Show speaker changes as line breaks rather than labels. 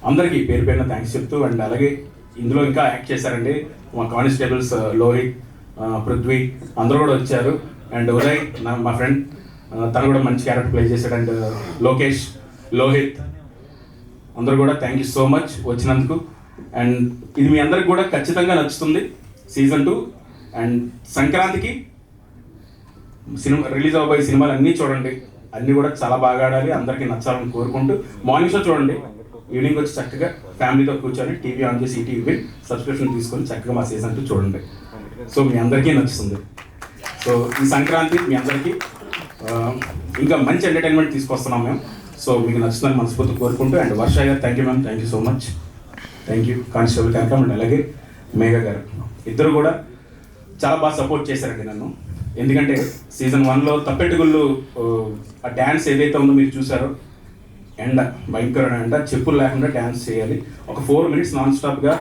అందరికీ పేరు పేరున థ్యాంక్స్ చెప్తూ, అండ్ అలాగే ఇందులో ఇంకా యాక్ట్ చేశారండి మా కానిస్టేబుల్స్ లోహిత్, పృథ్వీ అందరూ కూడా వచ్చారు. అండ్ ఉదయ్ మా ఫ్రెండ్, తను కూడా మంచి క్యారెక్టర్ ప్లే చేశాడు. అండ్ లోకేష్, లోహిత్ అందరూ కూడా థ్యాంక్ యూ సో మచ్ వచ్చినందుకు. అండ్ ఇది మీ అందరికి కూడా ఖచ్చితంగా నచ్చుతుంది సీజన్ 2. అండ్ సంక్రాంతికి సినిమా రిలీజ్ అవబోయే సినిమాలు అన్నీ చూడండి, అన్నీ కూడా చాలా బాగా ఆడాలి, అందరికీ నచ్చాలని కోరుకుంటూ మార్నింగ్ షో చూడండి, ఈవినింగ్ వచ్చి చక్కగా ఫ్యామిలీతో కూర్చొని టీవీ ఆన్ చేసి ఈటీవీ సబ్స్క్రిప్షన్ తీసుకొని చక్కగా మా సీజన్ 2 చూడండి. సో మీ అందరికీ నచ్చుతుంది. సో ఈ సంక్రాంతి మీ అందరికీ ఇంకా మంచి ఎంటర్టైన్మెంట్ తీసుకొస్తున్నాం మేము. సో మీకు నచ్చుతుందని మనస్ఫూర్తి కోరుకుంటూ, అండ్ వర్ష గారు thank you ma'am, thank you so much, thank you. Constable thank you. And అలాగే మేఘ గారు ఇద్దరు కూడా చాలా బాగా సపోర్ట్ చేశారండి నన్ను. ఎందుకంటే సీజన్ 1లో తప్పెట్టుగుళ్ళు ఆ డ్యాన్స్ ఏదైతే ఉందో మీరు చూసారో, ఎండ భయంకరమైన ఎండ, చెప్పులు లేకుండా డ్యాన్స్ చేయాలి, ఒక 4 minutes నాన్ స్టాప్గా